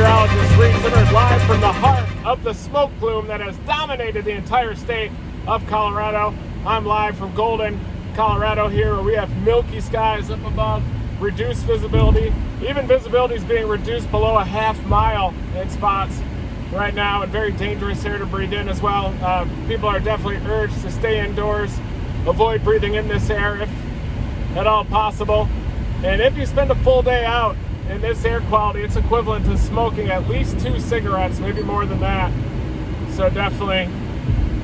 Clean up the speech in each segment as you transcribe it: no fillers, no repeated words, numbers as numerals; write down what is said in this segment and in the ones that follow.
meteorologist Reed live from the heart of the smoke plume that has dominated the entire state of Colorado. I'm live from Golden, Colorado here, where we have milky skies up above, reduced visibility. Even visibility is being reduced below a half mile in spots right now, and very dangerous air to breathe in as well. People are definitely urged to stay indoors, avoid breathing in this air if at all possible. And if you spend a full day out in this air quality, it's equivalent to smoking at least 2 cigarettes, maybe more than that. So definitely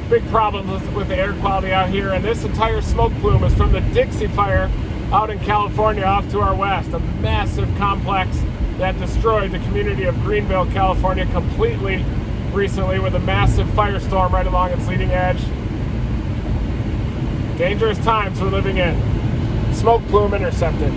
big problems with the air quality out here. And this entire smoke plume is from the Dixie Fire out in California off to our west, a massive complex that destroyed the community of Greenville, California completely recently with a massive firestorm right along its leading edge. Dangerous times we're living in. Smoke plume intercepted.